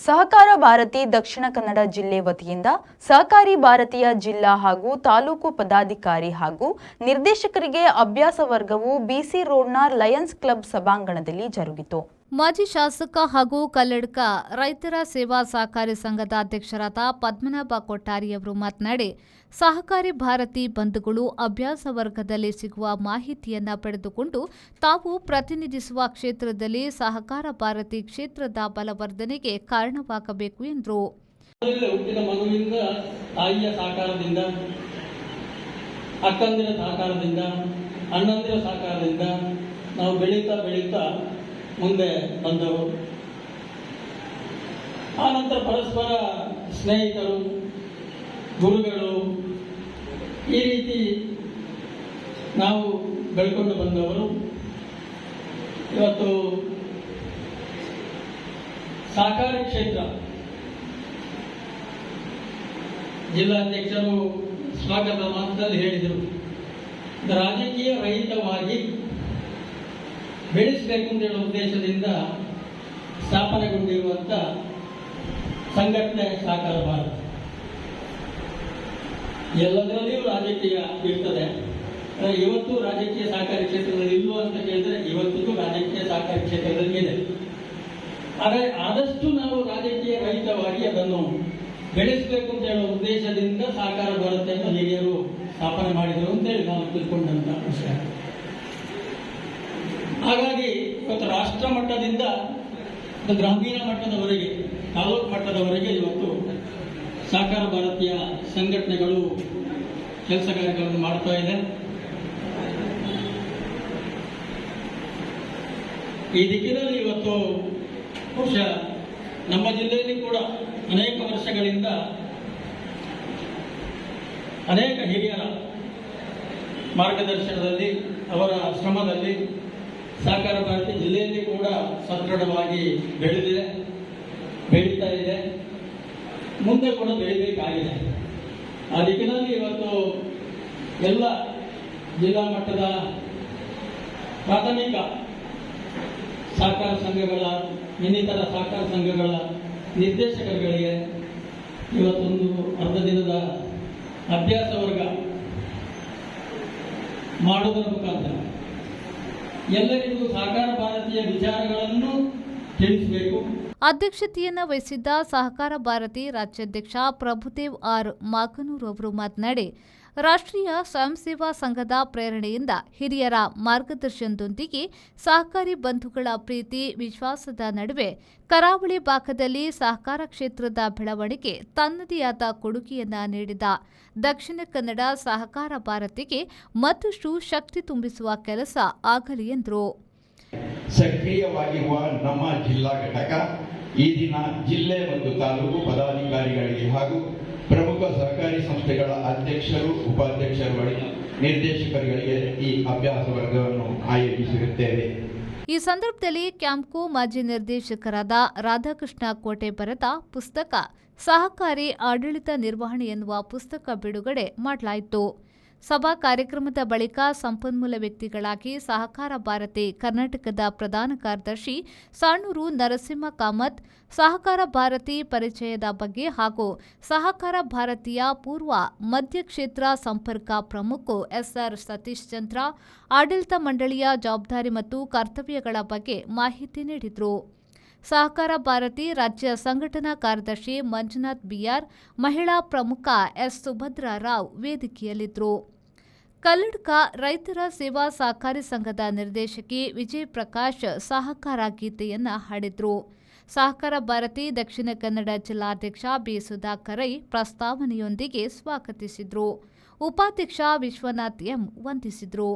ಸಹಕಾರ ಭಾರತಿ ದಕ್ಷಿಣ ಕನ್ನಡ ಜಿಲ್ಲೆ ವತಿಯಿಂದ ಸಹಕಾರಿ ಭಾರತೀಯ ಜಿಲ್ಲಾ ಹಾಗೂ ತಾಲೂಕು ಪದಾಧಿಕಾರಿ ಹಾಗೂ ನಿರ್ದೇಶಕರಿಗೆ ಅಭ್ಯಾಸ ವರ್ಗವು ಬಿಸಿ ರೋಡ್ನ ಲಯನ್ಸ್ ಕ್ಲಬ್ ಸಭಾಂಗಣದಲ್ಲಿ ಜರುಗಿತು. ಮಾಜಿ ಶಾಸಕ ಹಾಗೂ ಕಲ್ಲಡ್ಕ ರೈತರ ಸೇವಾ ಸಹಕಾರಿ ಸಂಘದ ಅಧ್ಯಕ್ಷರಾದ ಪದ್ಮನಾಭ ಕೊಟ್ಟಾರಿಯವರು ಮಾತನಾಡಿ, ಸಹಕಾರಿ ಭಾರತಿ ಬಂಧುಗಳು ಅಭ್ಯಾಸ ವರ್ಗದಲ್ಲಿ ಸಿಗುವ ಮಾಹಿತಿಯನ್ನು ಪಡೆದುಕೊಂಡು ತಾವು ಪ್ರತಿನಿಧಿಸುವ ಕ್ಷೇತ್ರದಲ್ಲಿ ಸಹಕಾರ ಭಾರತಿ ಕ್ಷೇತ್ರದ ಬಲವರ್ಧನೆಗೆ ಕಾರಣವಾಗಬೇಕು ಎಂದರು. ಹುಟ್ಟಿದ ಮಗುವಿಂದ ತಾಯಿಯ ಸಹಕಾರದಿಂದ, ಅಕ್ಕಂದಿರ ಸಹಕಾರದಿಂದ, ಅಣ್ಣಂದಿರ ಸಹಕಾರದಿಂದ ನಾವು ಬೆಳೀತಾ ಮುಂದೆ ಬಂದವರು. ಆನಂತರ ಪರಸ್ಪರ ಸ್ನೇಹಿತರು, ಗುರುಗಳು, ಈ ರೀತಿ ನಾವು ಬೆಳ್ಕೊಂಡು ಬಂದವರು. ಇವತ್ತು ಸಹಕಾರಿ ಕ್ಷೇತ್ರ ಜಿಲ್ಲಾಧ್ಯಕ್ಷರು ಸ್ವಾಗತ ಮಾತಲ್ಲಿ ಹೇಳಿದರು, ರಾಜಕೀಯ ರಹಿತವಾಗಿ ಬೆಳೆಸಬೇಕು ಅಂತ ಹೇಳುವ ಉದ್ದೇಶದಿಂದ ಸ್ಥಾಪನೆಗೊಂಡಿರುವಂಥ ಸಂಘಟನೆ ಸಹಕಾರ ಭಾರತ. ಎಲ್ಲದರಲ್ಲಿಯೂ ರಾಜಕೀಯ ಇರ್ತದೆ. ಇವತ್ತು ರಾಜಕೀಯ ಸಹಕಾರಿ ಕ್ಷೇತ್ರದಲ್ಲಿ ಇಲ್ವ ಅಂತ ಕೇಳಿದ್ರೆ ಇವತ್ತಿಗೂ ರಾಜಕೀಯ ಸಹಕಾರಿ ಕ್ಷೇತ್ರದಲ್ಲಿ ಇದೆ. ಆದರೆ ಆದಷ್ಟು ನಾವು ರಾಜಕೀಯ ರಹಿತವಾಗಿ ಅದನ್ನು ಬೆಳೆಸಬೇಕು ಅಂತ ಹೇಳುವ ಉದ್ದೇಶದಿಂದ ಸಹಕಾರ ಭಾರತವನ್ನು ಹಿರಿಯರು ಸ್ಥಾಪನೆ ಮಾಡಿದರು ಅಂತೇಳಿ ನಾವು ತಿಳ್ಕೊಂಡಂತ ವಿಷಯ. ಹಾಗಾಗಿ ಇವತ್ತು ರಾಷ್ಟ್ರ ಮಟ್ಟದಿಂದ ಗ್ರಾಮೀಣ ಮಟ್ಟದವರೆಗೆ, ತಾಲೂಕು ಮಟ್ಟದವರೆಗೆ ಇವತ್ತು ಸಹಕಾರ ಭಾರತೀಯ ಸಂಘಟನೆಗಳು ಕೆಲಸ ಕಾರ್ಯಗಳನ್ನು ಮಾಡ್ತಾ ಇದೆ. ಈ ದಿಕ್ಕಿನಲ್ಲಿ ಇವತ್ತು ಬಹುಶಃ ನಮ್ಮ ಜಿಲ್ಲೆಯಲ್ಲಿ ಕೂಡ ಅನೇಕ ವರ್ಷಗಳಿಂದ ಅನೇಕ ಹಿರಿಯರ ಮಾರ್ಗದರ್ಶನದಲ್ಲಿ, ಅವರ ಶ್ರಮದಲ್ಲಿ ಸಹಕಾರ ಭಾರತಿ ಜಿಲ್ಲೆಯಲ್ಲಿ ಕೂಡ ಸದೃಢವಾಗಿ ಬೆಳೀತಾ ಇದೆ, ಮುಂದೆ ಕೂಡ ಬೆಳಿಬೇಕಾಗಿದೆ. ಆ ದಿಕ್ಕಿನಲ್ಲಿ ಇವತ್ತು ಎಲ್ಲ ಜಿಲ್ಲಾ ಮಟ್ಟದ ಪ್ರಾಥಮಿಕ ಸಹಕಾರ ಸಂಘಗಳ, ಇನ್ನಿತರ ಸಹಕಾರ ಸಂಘಗಳ ನಿರ್ದೇಶಕರುಗಳಿಗೆ ಇವತ್ತೊಂದು ಅರ್ಧ ದಿನದ ಅಭ್ಯಾಸ ವರ್ಗ ಮಾಡುವುದರ ಮುಖಾಂತರ ಎಲ್ಲರಿಗೂ ಸಹಕಾರ ಭಾರತೀಯ ವಿಚಾರಗಳನ್ನು ತಿಳಿಸಬೇಕು. ಅಧ್ಯಕ್ಷತೆಯನ್ನು ವಹಿಸಿದ್ದ ಸಹಕಾರ ಭಾರತಿ ರಾಜ್ಯಾಧ್ಯಕ್ಷ ಪ್ರಭುದೇವ್ ಆರ್ ಮಾಗನೂರ್ ಅವರು ಮಾತನಾಡಿ, ರಾಷ್ಟ್ರೀಯ ಸ್ವಯಂ ಸೇವಾ ಸಂಘದ ಪ್ರೇರಣೆಯಿಂದ ಹಿರಿಯರ ಮಾರ್ಗದರ್ಶನದೊಂದಿಗೆ ಸಹಕಾರಿ ಬಂಧುಗಳ ಪ್ರೀತಿ ವಿಶ್ವಾಸದ ನಡುವೆ ಕರಾವಳಿ ಭಾಗದಲ್ಲಿ ಸಹಕಾರ ಕ್ಷೇತ್ರದ ಬೆಳವಣಿಗೆ ತನ್ನದೇ ಆದ ಕೊಡುಗೆಯನ್ನ ನೀಡಿದ ದಕ್ಷಿಣ ಕನ್ನಡ ಸಹಕಾರ ಭಾರತಿಗೆ ಮತ್ತಷ್ಟು ಶಕ್ತಿ ತುಂಬಿಸುವ ಕೆಲಸ ಆಗಲಿ ಎಂದರು. ಸಕ್ರಿಯವಾಗಿರುವ ನಮ್ಮ ಜಿಲ್ಲಾ ಘಟಕ ಈ ದಿನ ಜಿಲ್ಲೆ ಮತ್ತು ತಾಲೂಕು ಪದಾಧಿಕಾರಿಗಳಿಗೆ ಹಾಗೂ ಪ್ರಮುಖ ಸಹಕಾರಿ ಸಂಸ್ಥೆಗಳ ಅಧ್ಯಕ್ಷರು, ಉಪಾಧ್ಯಕ್ಷರುಗಳಿಗೆ, ನಿರ್ದೇಶಕರುಗಳಿಗೆ ಈ ಅಭ್ಯಾಸ ವರ್ಗವನ್ನು ಆಯೋಜಿಸಿರುತ್ತೇವೆ. ಈ ಸಂದರ್ಭದಲ್ಲಿ ಕ್ಯಾಂಪ್ಕೋ ಮಾಜಿ ನಿರ್ದೇಶಕರಾದ ರಾಧಾಕೃಷ್ಣ ಕೋಟೆ ಬರೆದ ಪುಸ್ತಕ ಸಹಕಾರಿ ಆಡಳಿತ ನಿರ್ವಹಣೆ ಎನ್ನುವ ಪುಸ್ತಕ ಬಿಡುಗಡೆ ಮಾಡಲಾಯಿತು. ಸಭಾ ಕಾರ್ಯಕ್ರಮದ ಬಳಿಕ ಸಂಪನ್ಮೂಲ ವ್ಯಕ್ತಿಗಳಾಗಿ ಸಹಕಾರ ಭಾರತಿ ಕರ್ನಾಟಕದ ಪ್ರಧಾನ ಕಾರ್ಯದರ್ಶಿ ಸಾಣೂರು ನರಸಿಂಹ ಕಾಮತ್, ಸಹಕಾರ ಭಾರತಿ ಪರಿಚಯದ ಬಗ್ಗೆ ಹಾಗೂ ಸಹಕಾರ ಭಾರತೀಯ ಪೂರ್ವ ಮಧ್ಯ ಕ್ಷೇತ್ರ ಸಂಪರ್ಕ ಪ್ರಮುಖ ಎಸ್ಆರ್ ಸತೀಶ್ ಚಂದ್ರ ಆಡಳಿತ ಮಂಡಳಿಯ ಜವಾಬ್ದಾರಿ ಮತ್ತು ಕರ್ತವ್ಯಗಳ ಬಗ್ಗೆ ಮಾಹಿತಿ ನೀಡಿದರು. ಸಹಕಾರ ಭಾರತಿ ರಾಜ್ಯ ಸಂಘಟನಾ ಕಾರ್ಯದರ್ಶಿ ಮಂಜುನಾಥ್ ಬಿಆರ್, ಮಹಿಳಾ ಪ್ರಮುಖ ಎಸ್ ಸುಭದ್ರಾ ರಾವ್ ವೇದಿಕೆಯಲ್ಲಿದ್ದರು. ಕಲ್ಲಡ್ಕ ರೈತರ ಸೇವಾ ಸಹಕಾರಿ ಸಂಘದ ನಿರ್ದೇಶಕಿ ವಿಜಯ್ ಪ್ರಕಾಶ್ ಸಹಕಾರ ಗೀತೆಯನ್ನು ಹಾಡಿದರು. ಸಹಕಾರ ಭಾರತಿ ದಕ್ಷಿಣ ಕನ್ನಡ ಜಿಲ್ಲಾಧ್ಯಕ್ಷ ಬಿ ಸುಧಾಕರ್ ರೈ ಪ್ರಸ್ತಾವನೆಯೊಂದಿಗೆ ಸ್ವಾಗತಿಸಿದರು. ಉಪಾಧ್ಯಕ್ಷ ವಿಶ್ವನಾಥ್ ಎಂ ವಂದಿಸಿದರು.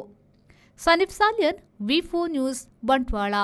ಸನೀಫ್ ಸಾಲಿಯನ್, ವಿ4 ನ್ಯೂಸ್, ಬಂಟ್ವಾಳ.